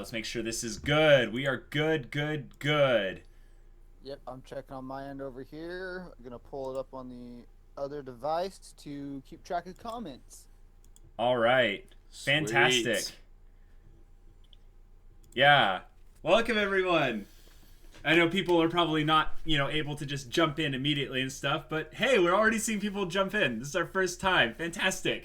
Let's make sure this is good. We are good. Yep, I'm checking on my end over here. I'm gonna pull it up on the other device to keep track of comments. All right. Fantastic. Sweet. Yeah. Welcome, everyone. I know people are probably not, able to just jump in immediately and stuff, but hey, we're already seeing people jump in. This is our first time. Fantastic.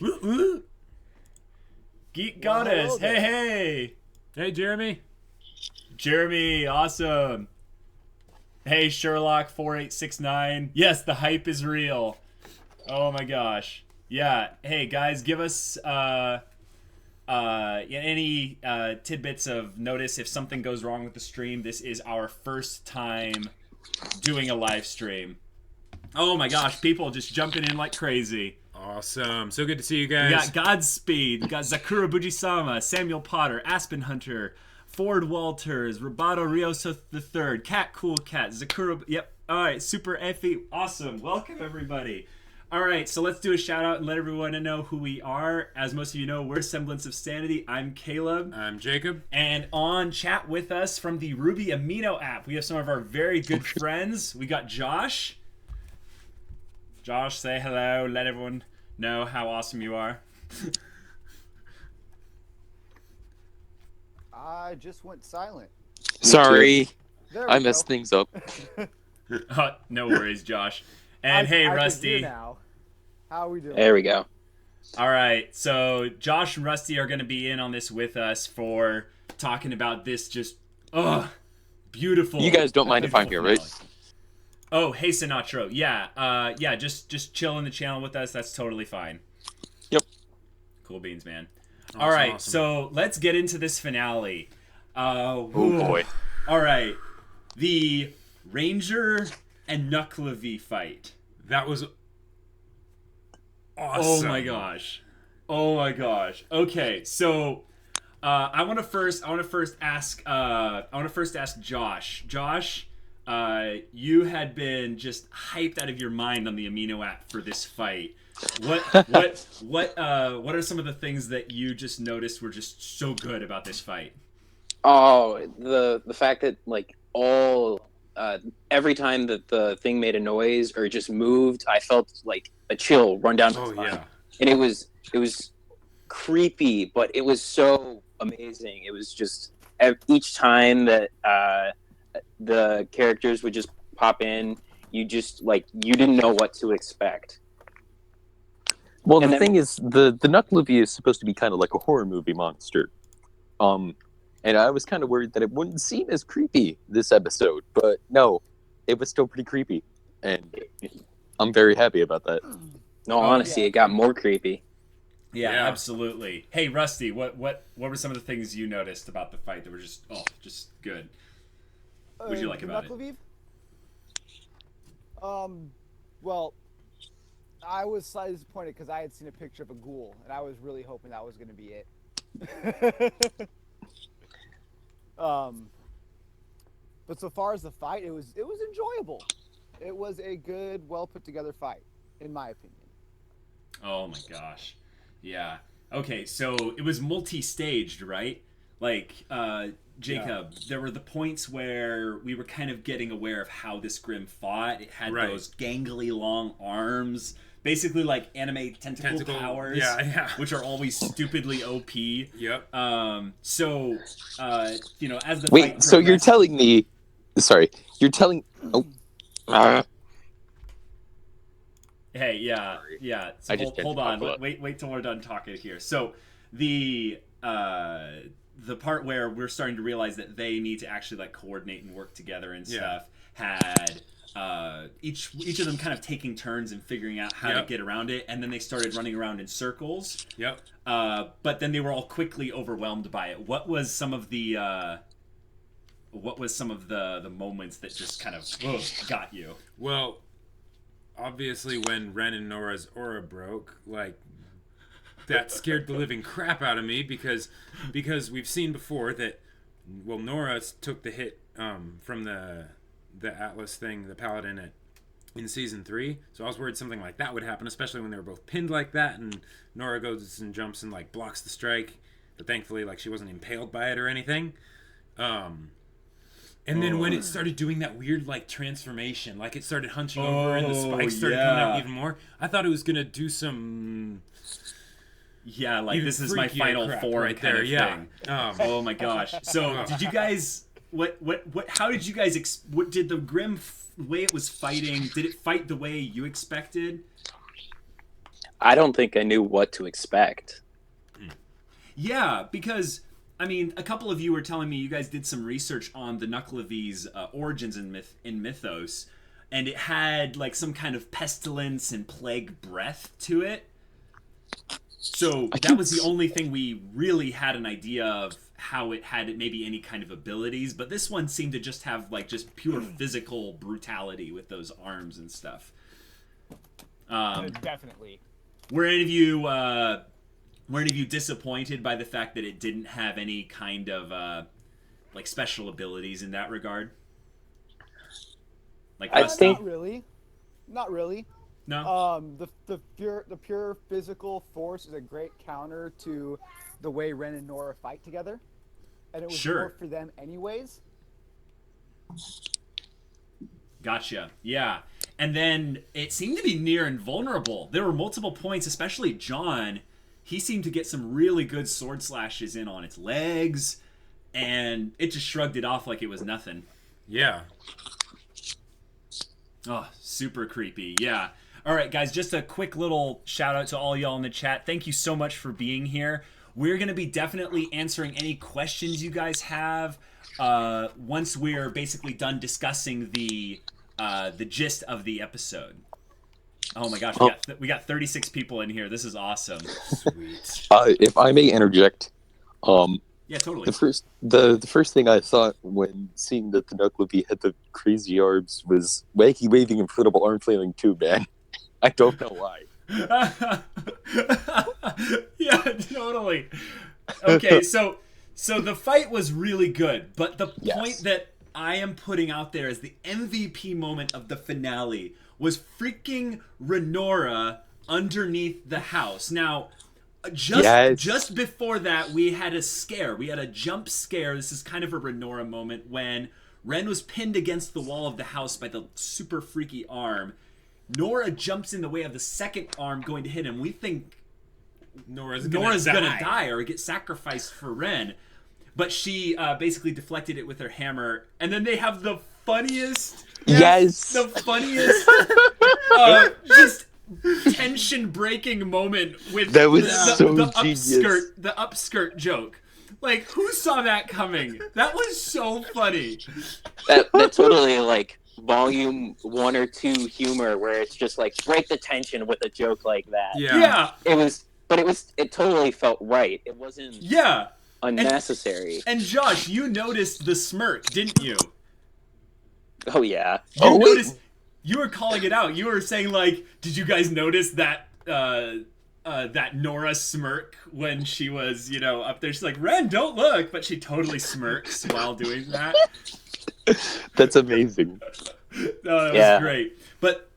Geek Goddess. Hey. Hey, Jeremy. Jeremy, awesome. Hey, Sherlock4869. Yes, the hype is real. Oh my gosh. Yeah. Hey, guys, give us any tidbits of notice if something goes wrong with the stream. This is our first time doing a live stream. Oh my gosh, people just jumping in like crazy. Awesome. So good to see you guys. We got Godspeed, we got Zakura Bujisama, Samuel Potter, Aspen Hunter, Ford Walters, Roboto Rioso III, Cat Cool Cat, Zakura. Yep. All right, Super Effie. Awesome. Welcome, everybody. All right, so let's do a shout out and let everyone know who we are. As most of you know, we're Semblance of Sanity. I'm Caleb. I'm Jacob. And on chat with us from the RWBY Amino app, we have some of our very good friends. We got Josh. Josh, say hello. Let everyone know how awesome you are. I just went silent. Sorry, There I we messed go. things up. No worries, Josh. And hey, I can Rusty. hear now. How are we doing? There we go. All right, so Josh and Rusty are going to be in on this with us for talking about this just, beautiful. You guys don't mind if I'm here, finale. right? Oh, hey, Sonatro. Yeah, just chill in the channel with us. That's totally fine. Yep. Cool beans, man. Awesome, All right, awesome. so let's get into this finale. Oh boy. All right, the Ranger and Knucklemavee fight. That was awesome. Oh my gosh. Okay, so I want to first ask Josh. Josh, you had been just hyped out of your mind on the Amino app for this fight. What are some of the things that you just noticed were just so good about this fight? Oh, the fact that every time that the thing made a noise or just moved, I felt like a chill run down my Oh spine. yeah. And it was creepy, but it was so amazing. It was just each time that the characters would just pop in, you just you didn't know what to expect. Well, And the then- thing is, the Knucklemavee is supposed to be kind of like a horror movie monster. And I was kind of worried that it wouldn't seem as creepy this episode, but no, it was still pretty creepy, and I'm very happy about that. No, honestly, it got more creepy. Yeah, Yeah. absolutely. Hey, Rusty, what were some of the things you noticed about the fight that were just good? What did you like about it? Knucklemavee? Well, I was slightly disappointed because I had seen a picture of a ghoul, and I was really hoping that was going to be it. But so far as the fight, it was enjoyable. It was a good, well put together fight, in my opinion. Oh my gosh. Yeah. Okay, so it was multi-staged, right? Like, Jacob, there were the points where we were kind of getting aware of how this Grim fought. It had Right. those gangly long arms, basically like anime tentacle powers, Yeah. which are always stupidly OP. Yep. So, as the Wait, fight so you're progressed- telling me? Sorry, you're telling? Oh, Hey, yeah. So I just can't hold on. talk about- Wait till we're done talking here. So the part where we're starting to realize that they need to actually coordinate and work together and stuff had each of them kind of taking turns and figuring out how to get around it, and then they started running around in circles. Yep. But then they were all quickly overwhelmed by it. What was some of the moments that just kind of got you? Well, obviously when Ren and Nora's aura broke, that scared the living crap out of me because we've seen before that Nora took the hit from the Atlas thing, the Paladin in season 3. So I was worried something like that would happen, especially when they were both pinned like that and Nora goes and jumps and blocks the strike. but thankfully, like, she wasn't impaled by it or anything. And then when it started doing that weird, like, transformation, like it started hunching over and the spikes started coming out even more, I thought it was gonna do some... Yeah, like, even this is my freakier final crap form right kind there, of yeah. thing. Oh my gosh. So, did you guys... How did you guys... What did the Grim... way it was fighting, did it fight the way you expected? I don't think I knew what to expect. Yeah, because I mean, a couple of you were telling me you guys did some research on the Knucklevee's origins in mythos, and it had like some kind of pestilence and plague breath to it. So that was the only thing we really had an idea of how it had maybe any kind of abilities, but this one seemed to just have like just pure physical brutality with those arms and stuff. Definitely. Were any of you disappointed by the fact that it didn't have any kind of like special abilities in that regard? Like I think not really. No. The pure physical force is a great counter to the way Ren and Nora fight together, and it was more for them anyways. Gotcha. Yeah. And then it seemed to be near invulnerable. There were multiple points, especially John. He seemed to get some really good sword slashes in on its legs, and it just shrugged it off like it was nothing. Yeah. Oh, super creepy. Yeah. All right, guys, just a quick little shout out to all y'all in the chat. Thank you so much for being here. We're going to be definitely answering any questions you guys have once we're basically done discussing the gist of the episode. Oh my gosh, we got 36 people in here. This is awesome. Sweet. If I may interject, yeah, totally. The first thing I thought when seeing that the Knucklemavee had the crazy arms was wacky waving inflatable arm flailing too, man. I don't know why. Yeah, totally. Okay, so the fight was really good, but the point that I am putting out there as the MVP moment of the finale was freaking Renora underneath the house. Now, just before that, we had a scare. We had a jump scare. This is kind of a Renora moment when Ren was pinned against the wall of the house by the super freaky arm. Nora jumps in the way of the second arm going to hit him. We think Nora's gonna die or get sacrificed for Ren. But she basically deflected it with her hammer. And then they have the funniest... The funniest... just tension-breaking moment with that was the upskirt joke. Like, who saw that coming? That was so funny. That totally, like, volume 1 or 2 humor where it's just like break the tension with a joke like that. Yeah. It totally felt right. It wasn't unnecessary. And Josh, you noticed the smirk, didn't you? Oh yeah. You were calling it out. You were saying, like, did you guys notice that that Nora smirk when she was, up there? She's like, Ren, don't look, but she totally smirks while doing that. That's amazing. No, that was great. But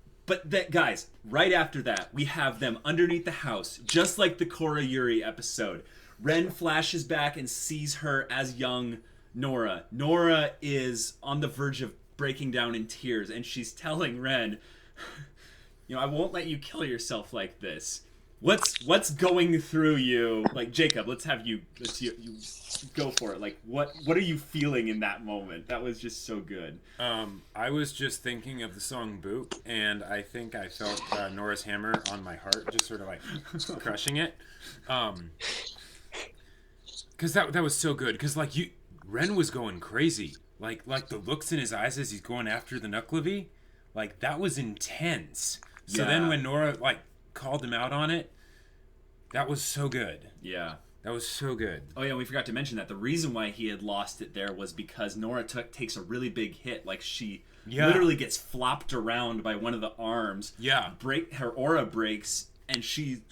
that, guys, right after that, we have them underneath the house, just like the CRWBY episode. Ren flashes back and sees her as young Nora. Nora is on the verge of breaking down in tears, and she's telling Ren, I won't let you kill yourself like this. What's going through you? Like, Jacob, let's you go for it. Like, what are you feeling in that moment? That was just so good. I was just thinking of the song Boop, and I think I felt Nora's hammer on my heart, just sort of like crushing it. Because that was so good. Because Ren was going crazy. Like the looks in his eyes as he's going after the Knucklemavee, like that was intense. So then when Nora called him out on it, that was so good. Yeah. That was so good. Oh yeah, we forgot to mention that the reason why he had lost it there was because Nora takes a really big hit. Like she literally gets flopped around by one of the arms. Yeah. Her aura breaks, and she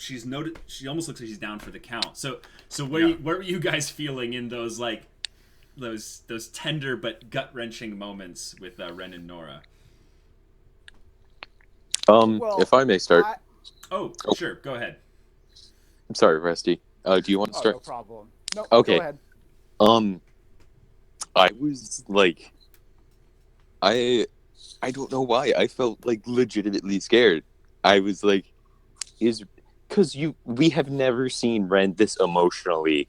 almost looks like she's down for the count. So what were you guys feeling in those those tender but gut-wrenching moments with Ren and Nora? If I may start. Sure, go ahead. I'm sorry, Rusty. Do you want to start? No problem. No, Okay. go ahead. I was like, I don't know why. I felt like legitimately scared. I was like, is because we have never seen Ren this emotionally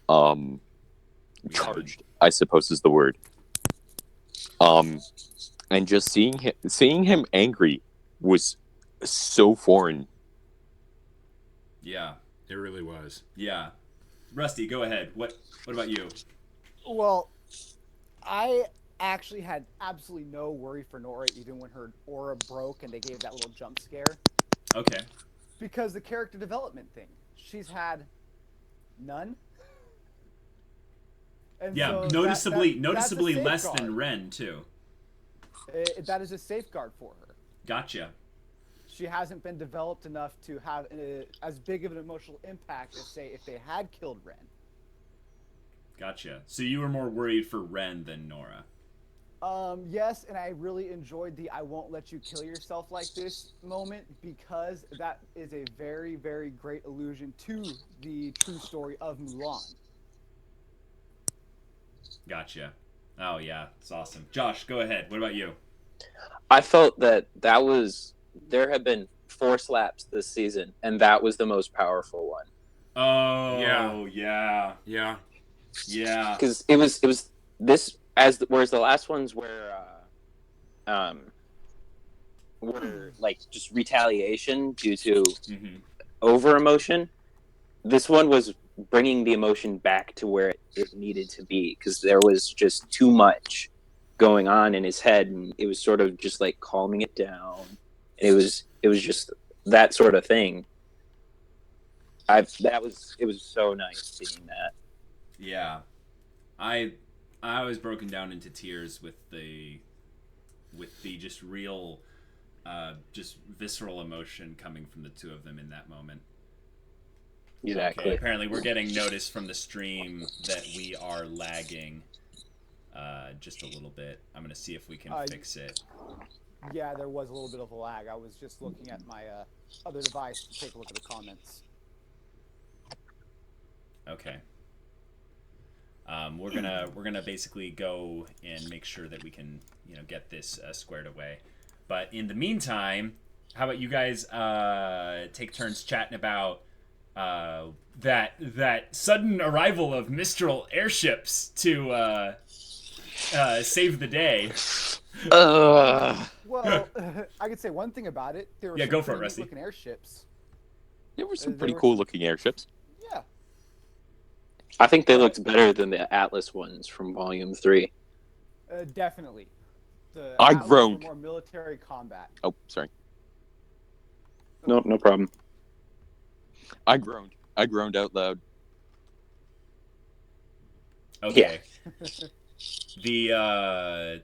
charged, I suppose is the word. And just seeing him angry was so foreign. Yeah. It really was. Yeah. Rusty, go ahead. What about you? Well, I actually had absolutely no worry for Nora, even when her aura broke and they gave that little jump scare, Okay. because the character development thing, she's had none. And Yeah, so noticeably that's a less safeguard. than Ren too. That is a safeguard for her. Gotcha. She hasn't been developed enough to have as big of an emotional impact as, say, if they had killed Ren. Gotcha. So you were more worried for Ren than Nora. Yes, and I really enjoyed the "I won't let you kill yourself like this" moment, because that is a very, very great allusion to the true story of Mulan. Gotcha. Oh yeah, it's awesome. Josh, go ahead. What about you? I felt that there have been 4 slaps this season, and that was the most powerful one. Oh yeah. Yeah. Yeah. Because it was this whereas the last ones were like just retaliation due to Mm-hmm. over emotion. This one was bringing the emotion back to where it needed to be, because there was just too much going on in his head, and it was sort of just like calming it down. It was just that sort of thing. It was so nice seeing that. Yeah. I was broken down into tears with the just real just visceral emotion coming from the two of them in that moment. Exactly. Okay, apparently we're getting notice from the stream that we are lagging just a little bit. I'm going to see if we can fix it. Yeah, there was a little bit of a lag. I was just looking at my other device to take a look at the comments. Okay. We're gonna basically go and make sure that we can get this squared away. But in the meantime, how about you guys take turns chatting about that sudden arrival of Mistral airships to save the day? Well, I could say one thing about it. There were Yeah, some go for it, pretty Rusty. neat-looking airships. There were some There pretty were cool looking airships. Yeah. I think they looked better than the Atlas ones from Volume 3. Definitely. The I Atlas groaned. were more military combat. Oh, sorry. No problem. I groaned. I groaned out loud. Okay. The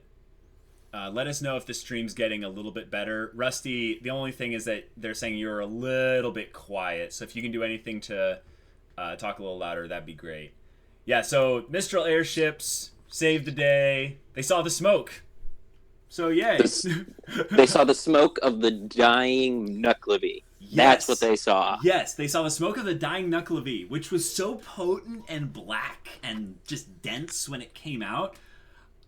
let us know if the stream's getting a little bit better. Rusty, the only thing is that they're saying you're a little bit quiet, so if you can do anything to talk a little louder, that'd be great. Yeah, so Mistral airships saved the day. They saw the smoke. So yay. They saw the smoke of the dying Knucklemavee. Yes. That's what they saw. Yes, they saw the smoke of the dying Knucklemavee, which was so potent and black and just dense when it came out.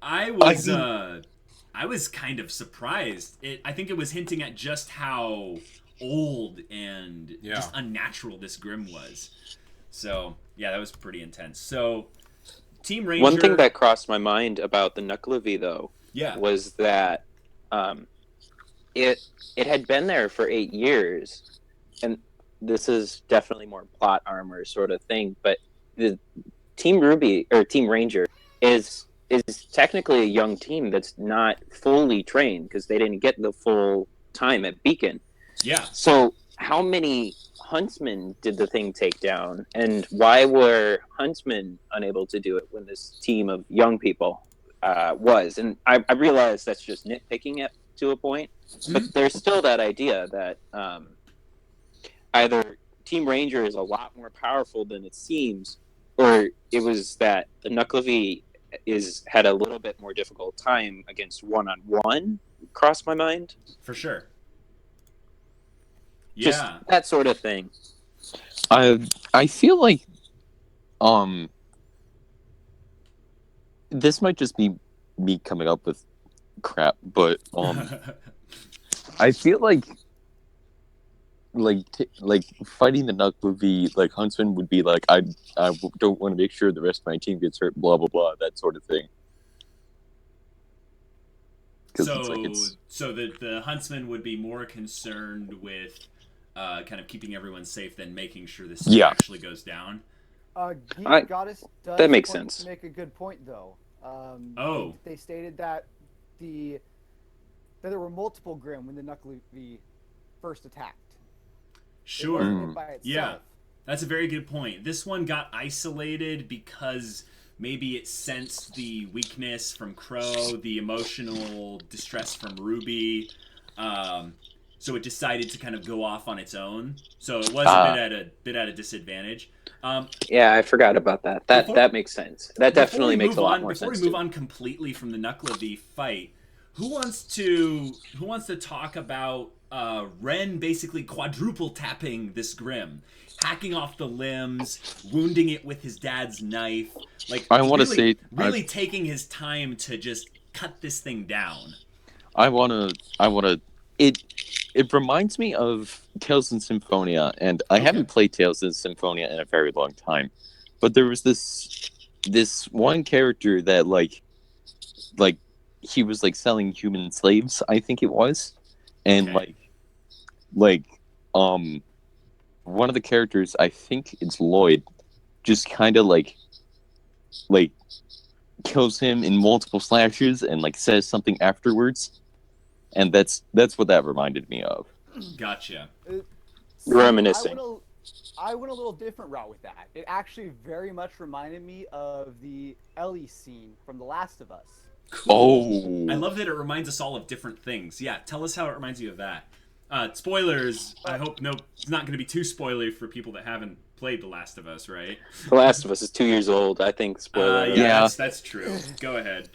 I was kind of surprised. I think it was hinting at just how old and just unnatural this Grim was. So, yeah, that was pretty intense. So, Team Ranger... One thing that crossed my mind about the Knucklemavee, though, was that it had been there for 8 years, and this is definitely more plot armor sort of thing, but the Team RWBY, or Team Ranger, is technically a young team that's not fully trained, because they didn't get the full time at Beacon. Yeah. So how many huntsmen did the thing take down, and why were huntsmen unable to do it when this team of young people was? And I realize that's just nitpicking it to a point, but there's still that idea that either Team Ranger is a lot more powerful than it seems, or it was that the Knucklemavee had a little bit more difficult time against one-on-one. Crossed my mind. For sure. Yeah. Just that sort of thing. I feel like Um, this might just be me coming up with crap, but I feel like fighting the Knucklemavee like huntsman would be like I don't want to make sure the rest of my team gets hurt, blah blah blah, that sort of thing. So the huntsman would be more concerned with kind of keeping everyone safe than making sure this actually goes down. Geek Goddess does that makes sense. Make a good point though. They stated that there were multiple Grimm when the Knucklemavee first attacked. Sure. Yeah, that's a very good point. This one got isolated because maybe it sensed the weakness from Qrow, the emotional distress from RWBY, so it decided to kind of go off on its own. So it was a bit at a disadvantage. Yeah, I forgot about that. That makes sense. That definitely makes a lot more sense. Before we move on completely from the Knucklemavee fight, who wants to talk about Ren basically quadruple tapping this Grimm, hacking off the limbs, wounding it with his dad's knife, like I want to really taking his time to just cut this thing down. It reminds me of Tales in Symphonia, and I haven't played Tales in Symphonia in a very long time. But there was this one character that like he was like selling human slaves, I think it was. And one of the characters, I think it's Lloyd, just kind of like kills him in multiple slashes and like says something afterwards. And that's what that reminded me of. Gotcha. Reminiscing. I went a little different route with that. It actually very much reminded me of the Ellie scene from The Last of Us. Cool. I love that it reminds us all of different things. Yeah, tell us how it reminds you of that. Spoilers. I hope it's not going to be too spoilery for people that haven't played The Last of Us, right? The Last of Us is 2 years old. I think spoiler. Yeah, that's true. Go ahead.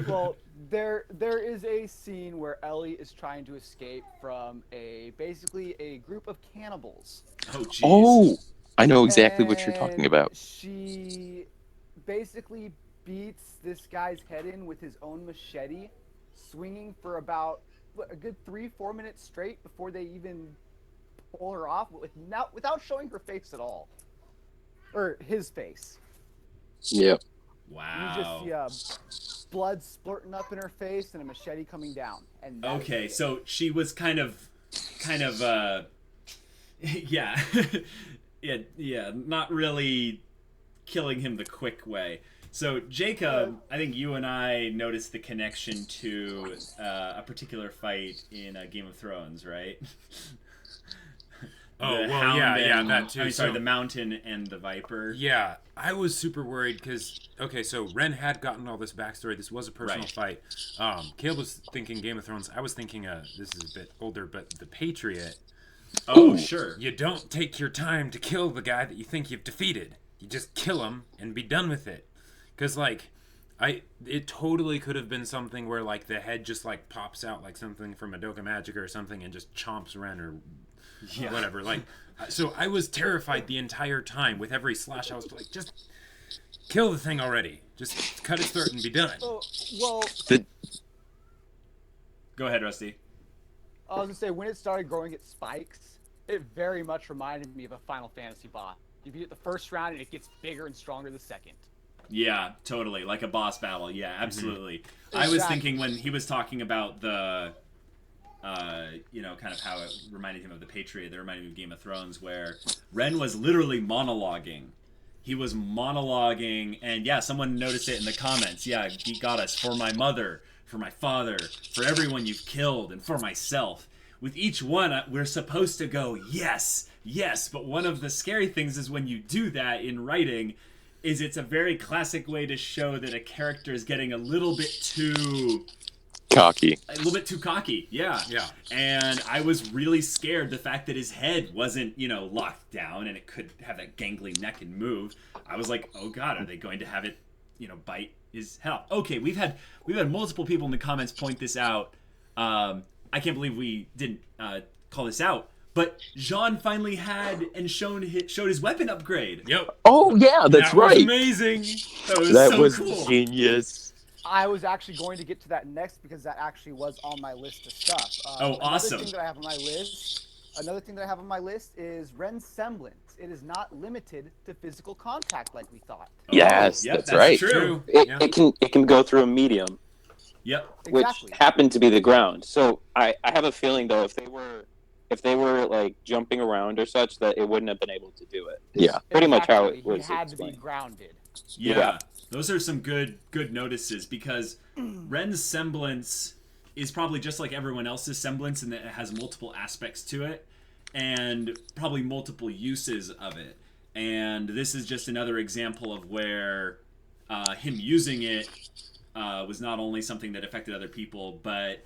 Well, there is a scene where Ellie is trying to escape from basically a group of cannibals. Oh, jeez. Oh, I know exactly what you're talking about. She basically beats this guy's head in with his own machete, swinging for about a good 3-4 minutes straight before they even pull her off, without showing her face at all, or his face. Yep. Wow. You just see blood splurting up in her face and a machete coming down. And okay, so she was kind of yeah. yeah, not really killing him the quick way. So Jacob, I think you and I noticed the connection to a particular fight in Game of Thrones, right? That too. The Mountain and the Viper. Yeah, I was super worried because, so Ren had gotten all this backstory. This was a personal fight. Caleb was thinking Game of Thrones. I was thinking, this is a bit older, but The Patriot. Oh, sure. You don't take your time to kill the guy that you think you've defeated. You just kill him and be done with it. Because, it totally could have been something where, the head just, pops out like something from Madoka Magica or something and just chomps Ren or whatever. So I was terrified the entire time. With every slash, I was like, just kill the thing already. Just cut its throat and be done. Go ahead, Rusty. I was going to say, when it started growing its spikes, it very much reminded me of a Final Fantasy boss. You beat it the first round, and it gets bigger and stronger the second. Yeah, totally. Like a boss battle. Yeah, absolutely. Mm-hmm. I was thinking when he was talking about the, kind of how it reminded him of The Patriot, that reminded me of Game of Thrones, where Ren was literally monologuing. He was monologuing, and yeah, someone noticed it in the comments. Yeah, Geek Goddess, for my mother, for my father, for everyone you've killed, and for myself. With each one, we're supposed to go, yes, yes, but one of the scary things is when you do that in writing, is it's a very classic way to show that a character is getting a little bit too cocky. A little bit too cocky, yeah. Yeah. And I was really scared the fact that his head wasn't, locked down and it could have that gangly neck and move. I was like, oh god, are they going to have it, bite his head off? Okay, we've had multiple people in the comments point this out. I can't believe we didn't call this out. but Jean finally had and showed his weapon upgrade. Yep. Oh yeah, that's That was right. amazing. That so was cool. genius. I was actually going to get to that next because that actually was on my list of stuff. Awesome. Another thing that I have on my list is Ren's semblance. It is not limited to physical contact like we thought. Yes, yep, that's right. True. It can go through a medium, Yep. Exactly. which happened to be the ground. So I have a feeling though, if they were like jumping around or such, that it wouldn't have been able to do it. Yeah. Pretty much how it He was had to be explained. grounded. Yeah. Those are some good notices because Ren's semblance is probably just like everyone else's semblance in that it has multiple aspects to it and probably multiple uses of it. And this is just another example of where him using it was not only something that affected other people, but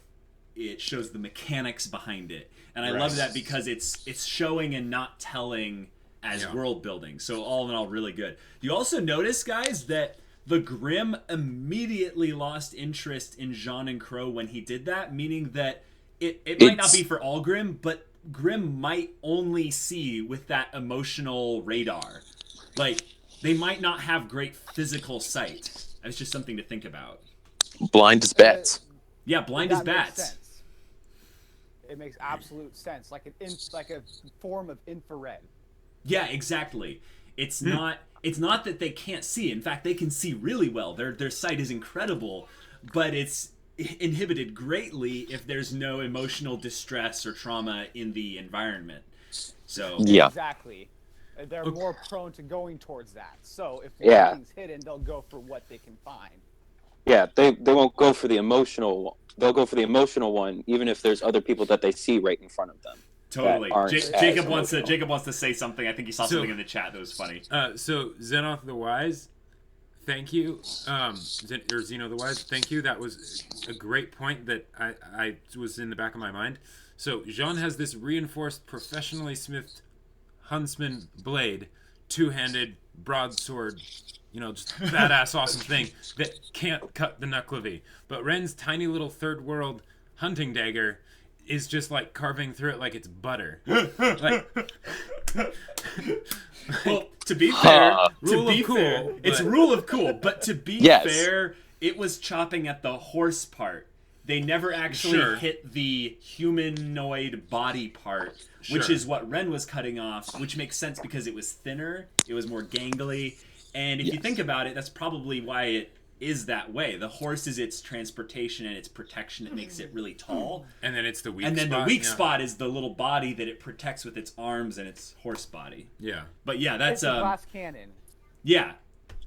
it shows the mechanics behind it. And I love that because it's showing and not telling as world building. So all in all, really good. You also notice, guys, that the Grimm immediately lost interest in Jean and Qrow when he did that, meaning that it might not be for all Grimm, but Grimm might only see with that emotional radar. Like, they might not have great physical sight. It's just something to think about. Blind as bats. Yeah, blind as That makes bats. sense. It makes absolute sense, like a form of infrared. Yeah, exactly. It's not that they can't see. In fact, they can see really well. Their sight is incredible, but it's inhibited greatly if there's no emotional distress or trauma in the environment. So Yeah. Exactly. They're more prone to going towards that. So if Yeah. something's hidden, they'll go for what they can find. Yeah, they won't go for the emotional one. They'll go for the emotional one, even if there's other people that they see right in front of them. totally. aren't as Jacob wants emotional. to say something. I think he saw something in the chat that was funny. So Zenoth the Wise, thank you. Zeno the Wise, thank you. That was a great point that I was in the back of my mind. So Jean has this reinforced, professionally smithed huntsman blade, two-handed broadsword, just badass awesome thing that can't cut the Knucklemavee. But Ren's tiny little third world hunting dagger is just like carving through it like it's butter. Well, to be fair, cool, it's but- rule of cool. But to be Yes. fair, it was chopping at the horse part. They never actually hit the humanoid body part, which Sure. is what Ren was cutting off, which makes sense because it was thinner, it was more gangly, and if you think about it, that's probably why it is that way. The horse is its transportation and its protection that makes it really tall. And then it's the weak And then spot. the weak spot is the little body that it protects with its arms and its horse body. Yeah. But yeah, that's It's a glass cannon. yeah.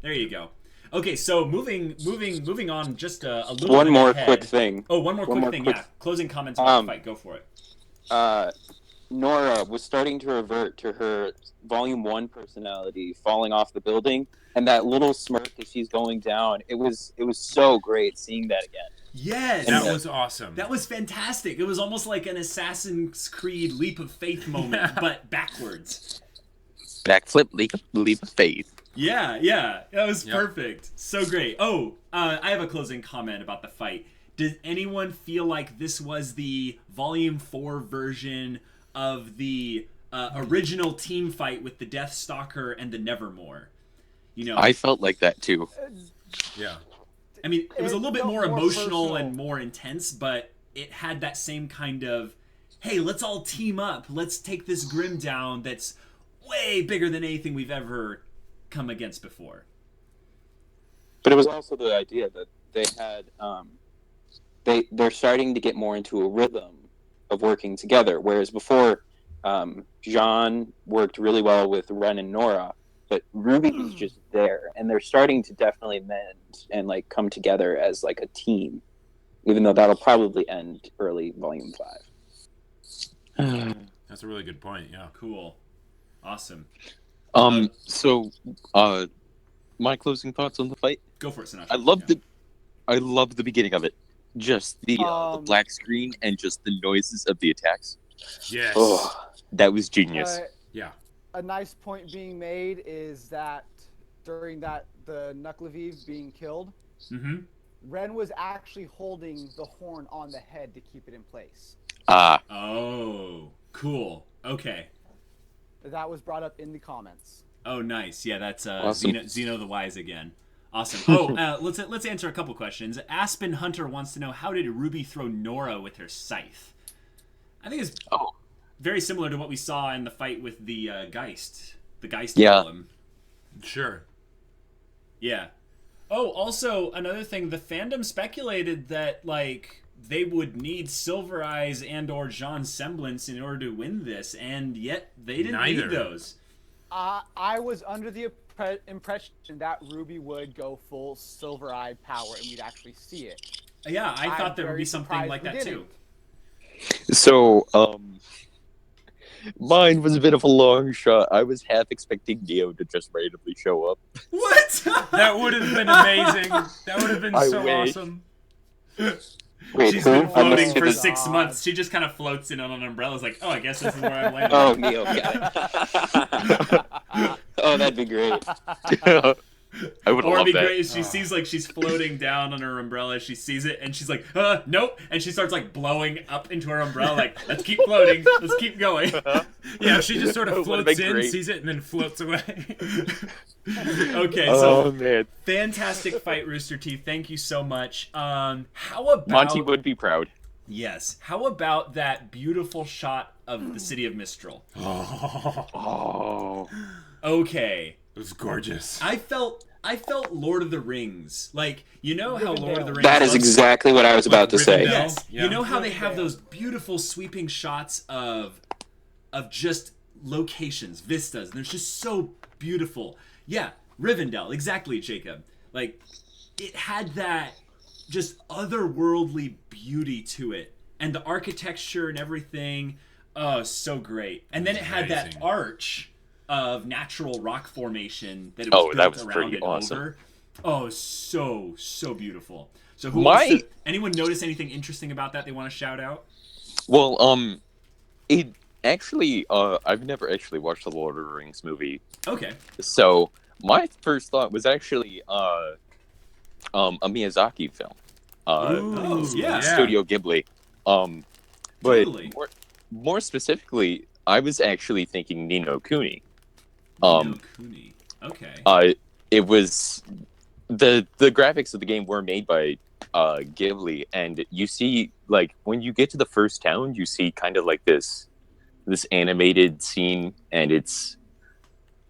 There you go. Okay, so moving on just a little One bit more ahead. quick thing. Oh, one more quick thing. Yeah, closing comments about the fight. Go for it. Nora was starting to revert to her Volume 1 personality, falling off the building, and that little smirk as she's going down. It was so great seeing that again. Yes, That was awesome. that was fantastic. It was almost like an Assassin's Creed leap of faith moment, but backwards. Backflip, leap of faith. Yeah, that was perfect. So great. Oh, I have a closing comment about the fight. Did anyone feel like this was the Volume 4 version of the original team fight with the Death Stalker and the Nevermore? I felt like that too. Yeah. I mean, it was a little bit more emotional personal. and more intense, but it had that same kind of, hey, let's all team up. Let's take this Grimm down that's way bigger than anything we've ever come against before. But it was also the idea that they had they're starting to get more into a rhythm of working together, whereas before Jean worked really well with Ren and Nora, but RWBY was just there, and they're starting to definitely mend and like come together as like a team, even though that'll probably end early Volume 5. That's a really good point. Yeah. Cool. Awesome. So, my closing thoughts on the fight. Go for it, Sonatro. I love the beginning of it. Just the black screen and just the noises of the attacks. Yes. Oh, that was genius. Yeah. A nice point being made is that during the Knucklemavee being killed, Ren was actually holding the horn on the head to keep it in place. Oh. Cool. Okay. That was brought up in the comments. Oh, nice. Yeah, that's Awesome. Zeno the Wise again. Awesome. Oh, let's answer a couple questions. Aspen Hunter wants to know, how did RWBY throw Nora with her scythe? I think it's very similar to what we saw in the fight with the Geist. The Geist golem. Sure. Yeah. Oh, also, another thing, the fandom speculated that, like, they would need Silver Eyes and or Jean Semblance in order to win this, and yet they didn't need those. I was under the impression that RWBY would go full Silver Eye power and we'd actually see it. Yeah, I thought there would be very something surprised like we that too. didn't. So, mine was a bit of a long shot. I was half expecting Neo to just randomly show up. What? That would have been amazing. That would have been I so wish. awesome. Wait, She's who? been floating I'm for assuming- 6 months. She just kind of floats in on an umbrella. It's like, oh, I guess this is where I'm landing. Oh, Neo, got it. Oh, that'd be great. I would Or it'd love be that. great if she sees, like, she's floating down on her umbrella. She sees it, and she's like, nope. And she starts, like, blowing up into her umbrella, like, let's keep floating. Let's keep going. Yeah, she just sort of That would've floats been in, great. sees it, and then floats away. Okay, so Oh man, fantastic fight, Rooster Teeth. Thank you so much. How about... Monty would be proud. Yes. How about that beautiful shot of the city of Mistral? Oh, Okay. It was gorgeous. I felt Lord of the Rings. Like, you know how Lord of the Rings That is looks- exactly what I was about to say. Rivendell? Yes. Yeah. You know how they have those beautiful sweeping shots of just locations, vistas, and they're just so beautiful. Yeah, Rivendell, exactly, Jacob. Like, it had that just otherworldly beauty to it. And the architecture and everything, oh, so great. And then it had that Amazing. arch of natural rock formation that it was Oh, built that was around pretty it awesome. over. Oh, so beautiful. So anyone notice anything interesting about that they want to shout out? well, it actually, I've never actually watched the Lord of the Rings movie, Okay. so my first thought was actually a Miyazaki film, Oh, yeah. Studio Ghibli, but Totally. more specifically, I was actually thinking Ni no Kuni. No Kuni. Okay. It was the graphics of the game were made by Ghibli, and you see, like, when you get to the first town, you see kind of like this animated scene, and it's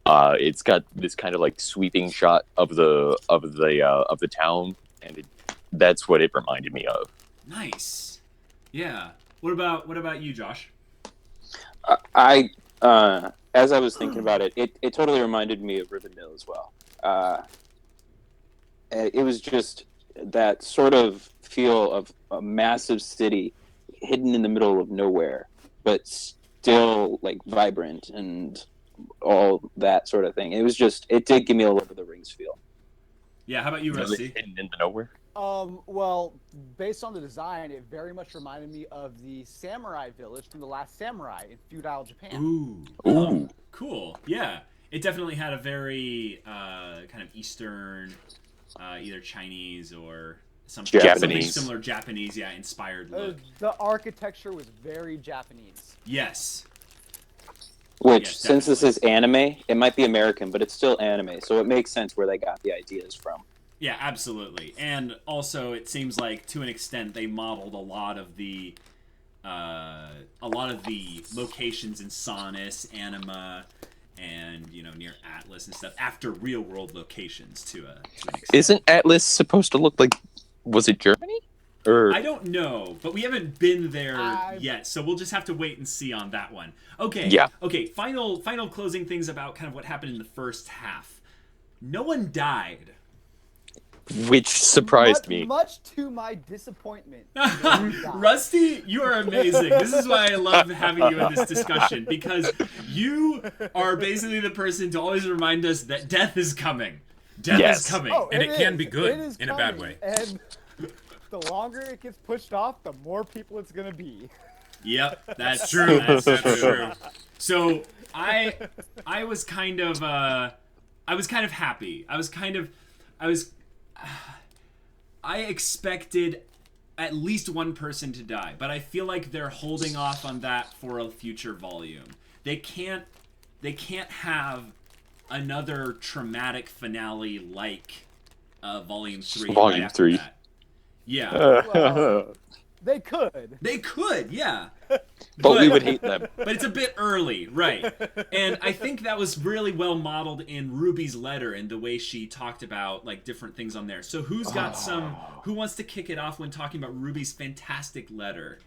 got this kind of like sweeping shot of the town, and that's what it reminded me of. Nice. Yeah. What about you, Josh? As I was thinking about it, it totally reminded me of Rivendell as well. It was just that sort of feel of a massive city hidden in the middle of nowhere, but still like vibrant and all that sort of thing. It did give me a Lord of the Rings feel. Yeah. How about you, Rusty? Hidden in the nowhere. Well, based on the design, it very much reminded me of the samurai village from The Last Samurai in feudal Japan. Ooh. Ooh. Cool. Yeah. It definitely had a very kind of Eastern, either Chinese or something Japanese. similar Japanese, inspired look. The architecture was very Japanese. Yes. Which, Yes, since this is anime, it might be American, but it's still anime, so it makes sense where they got the ideas from. Yeah, absolutely. And also, it seems like to an extent they modeled a lot of the locations in Sonus, Anima, and near Atlas and stuff after real world locations to an extent. Isn't Atlas supposed to look like? Was it Germany? Or I don't know, but we haven't been there I've- yet, so we'll just have to wait and see on that one. Okay. Yeah. Okay. Final closing things about kind of what happened in the first half. No one died. which surprised me. Much to my disappointment. Rusty, Rusty, you are amazing. This is why I love having you in this discussion, because you are basically the person to always remind us that death is coming. Death Yes. is coming. And it can be good It is in a bad coming, way. And the longer it gets pushed off, the more people it's gonna be. Yep, that's True. That's That's true. true. So I was kind of happy. I expected at least one person to die, but I feel like they're holding off on that for a future volume. They can't have another traumatic finale like volume 3 Volume right after 3. that. Yeah. Well, they could. They could, yeah. But we would hate them. But it's a bit early, right? And I think that was really well modeled in RWBY's letter and the way she talked about like different things on there. So who's got who wants to kick it off when talking about RWBY's fantastic letter?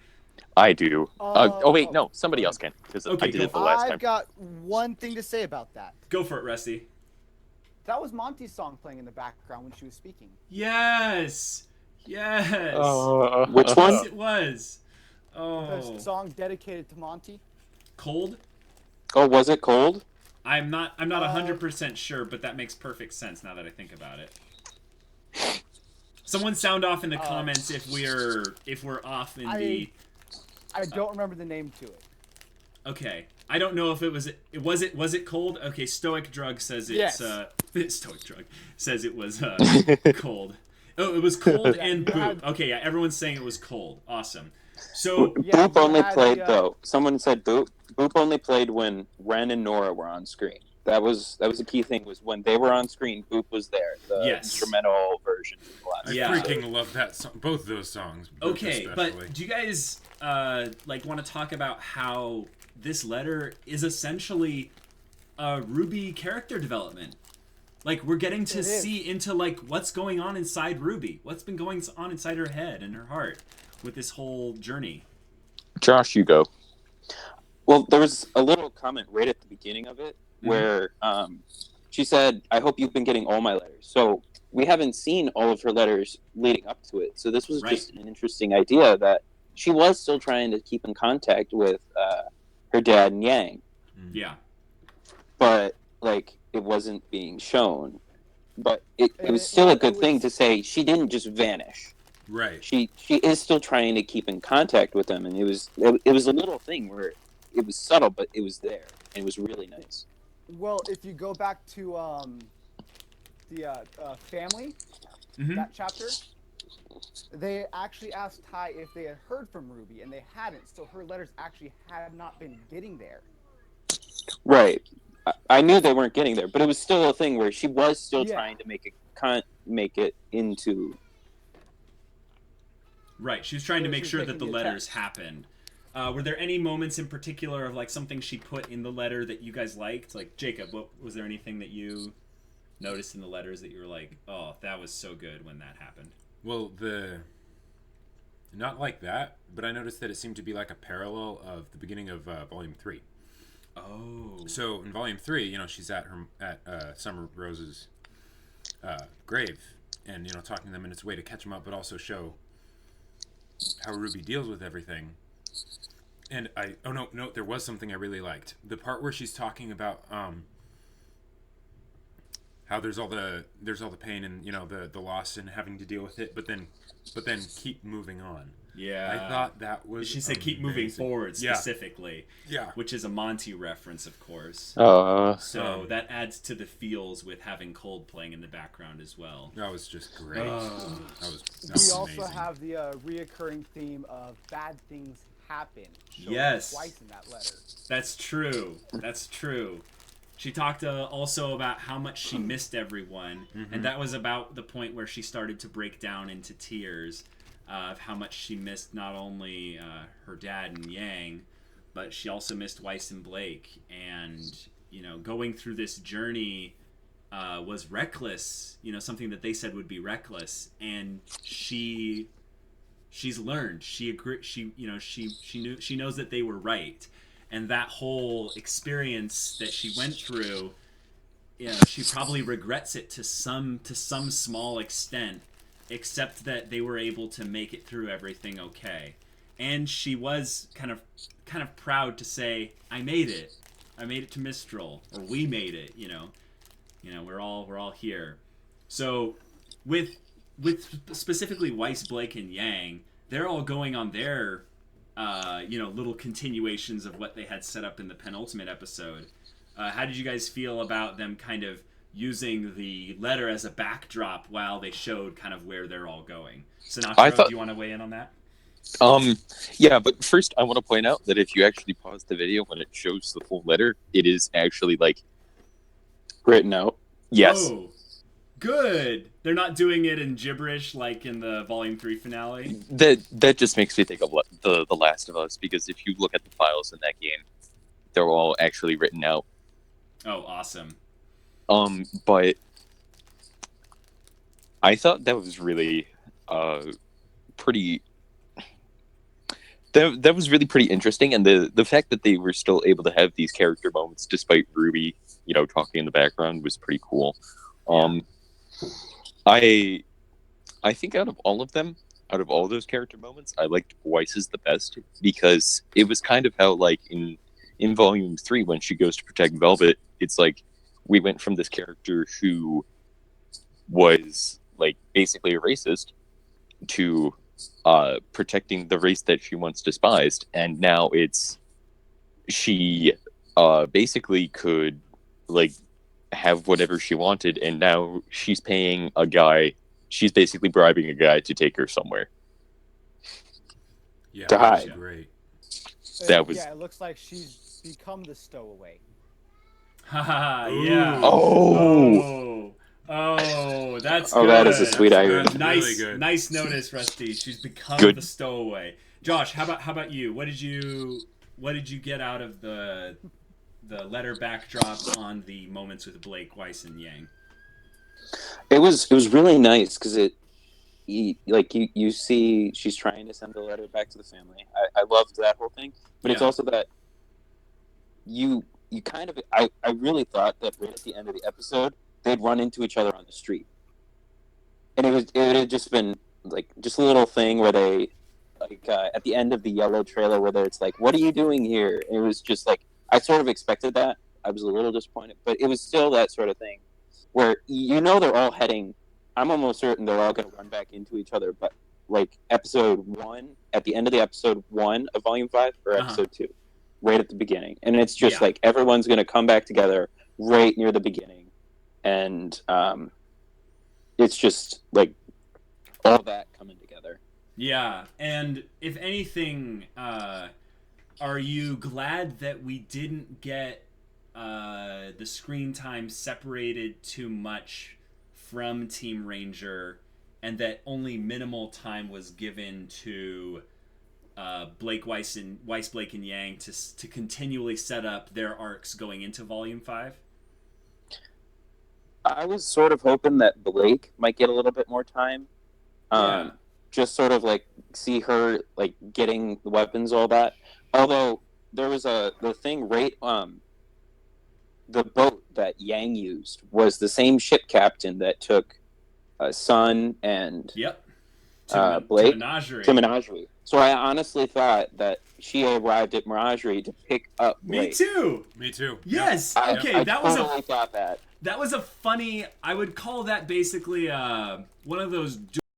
I do. Oh wait, no, somebody else can because Okay, I did go it the for last I've time. got one thing to say about that. Go for it, Rusty. That was Monty's song playing in the background when she was speaking. Yes. Yes. Which one? Yes, it was. The Oh. song dedicated to Monty. Cold? Oh, was it cold? I'm not 100% sure, but that makes perfect sense now that I think about it. Someone sound off in the comments if we're off in the. I don't remember the name to it. Okay, I don't know if it was it cold. Okay, Stoic Drug says it's Yes. Stoic Drug says it was cold. Oh, it was cold and Boop. Okay, yeah, everyone's saying it was cold. Awesome. So Yeah, Boop only you had played the, though. Someone said Boop. Boop only played when Ren and Nora were on screen. That was a key thing. Was when they were on screen, Boop was there. The Yes. instrumental version. Of the last I Yeah. freaking love that song. Both of those songs. Boop okay, especially. but do you guys want to talk about how this letter is essentially RWBY character development? Like we're getting to see into like what's going on inside RWBY, what's been going on inside her head and her heart with this whole journey. Josh, you go. Well, there was a little comment right at the beginning of it where she said, "I hope you've been getting all my letters." So we haven't seen all of her letters leading up to it. So this was just an interesting idea that she was still trying to keep in contact with her dad and Yang. Yeah. But like it wasn't being shown. But it was still a good thing to say she didn't just vanish. Right. She is still trying to keep in contact with them, and it was a little thing where it was subtle, but it was there, and it was really nice. Well, if you go back to the family, that chapter, they actually asked Ty if they had heard from RWBY, and they hadn't. So her letters actually had not been getting there. Right. I knew they weren't getting there, but it was still a thing where she was still trying to make it into. Right, she was trying to So make she was sure that making the the letters attempt. happened. Were there any moments in particular of like something she put in the letter that you guys liked? Like Jacob, was there anything that you noticed in the letters that you were like, oh, that was so good when that happened? Well, not like that, but I noticed that it seemed to be like a parallel of the beginning of Volume 3. Oh. So in Volume 3, she's at Summer Rose's grave, and talking to them in its way to catch them up, but also show how RWBY deals with everything. And there was something I really liked. The part where she's talking about how there's all the pain and the loss and having to deal with it, but then keep moving on. Yeah. I thought that was She said keep moving forward specifically. Yeah. Which is a Monty reference, of course. So that adds to the feels with having Cold playing in the background as well. That was just great. That was We also amazing. have the reoccurring theme of bad things happen. shown Yes. Twice in that letter. That's true. That's true. She talked also about how much she missed everyone, and that was about the point where she started to break down into tears of how much she missed not only her dad and Yang, but she also missed Weiss and Blake. And going through this journey was reckless. Something that they said would be reckless, and she's learned. She agreed. She knows that they were right. And that whole experience that she went through, she probably regrets it to some small extent, except that they were able to make it through everything okay. And she was kind of proud to say, "I made it. I made it to Mistral, or we made it." We're all here. So with specifically Weiss, Blake, and Yang, they're all going on their little continuations of what they had set up in the penultimate episode. How did you guys feel about them kind of using the letter as a backdrop while they showed kind of where they're all going. I Sinatra, thought- do you want to weigh in on that? Yeah, but first I want to point out that if you actually pause the video when it shows the full letter, it is actually like Written out. yes. Oh, good. They're not doing it in gibberish like in the Volume 3 finale. That just makes me think of the Last of Us, because if you look at the files in that game, they're all actually written out. Oh, awesome. But I thought that was really pretty. That was really pretty interesting, and the fact that they were still able to have these character moments despite RWBY, talking in the background was pretty cool. I think out of all of them, out of all those character moments, I liked Weiss's the best, because it was kind of how, like, in Volume 3, when she goes to protect Velvet, it's like we went from this character who was, like, basically a racist to protecting the race that she once despised, and now it's she basically could, like, have whatever she wanted, and now she's paying a guy. She's basically bribing a guy to take her somewhere. Yeah, To that was hide. great. That was- Yeah, it looks like she's become the stowaway. Haha, Ooh. yeah. Oh! Oh, that's Oh, good. that is a sweet irony. That's Nice, really good. nice notice, Rusty. She's become Good. the stowaway. Josh, how about you? What did you get out of the letter backdrop on the moments with Blake, Weiss, and Yang? It was really nice because you see she's trying to send the letter back to the family. I loved that whole thing, but it's Yeah. also that you kind of I really thought that right at the end of the episode they'd run into each other on the street, and it had just been like just a little thing where they at the end of the yellow trailer where it's like, what are you doing here? And it was just like I sort of expected that. I was a little disappointed, but it was still that sort of thing where they're all heading. I'm almost certain they're all going to run back into each other, but like episode 1, at the end of the episode 1 of Volume 5, or episode 2, right at the beginning. And it's just like everyone's going to come back together right near the beginning. And it's just like all that coming together. Yeah, and if anything, are you glad that we didn't get the screen time separated too much from Team Ranger, and that only minimal time was given to Blake, Weiss, Blake, and Yang to continually set up their arcs going into Volume 5? I was sort of hoping that Blake might get a little bit more time. Yeah. Just sort of like see her like getting the weapons, all that. Although there was the thing right the boat that Yang used was the same ship captain that took Sun and Yep. Blake to Menagerie. to Menagerie. So I honestly thought that she arrived at Menagerie to pick up Me Blake. too. Me too. Yes. I, Okay, I that totally was thought that. a funny. I would call that basically one of those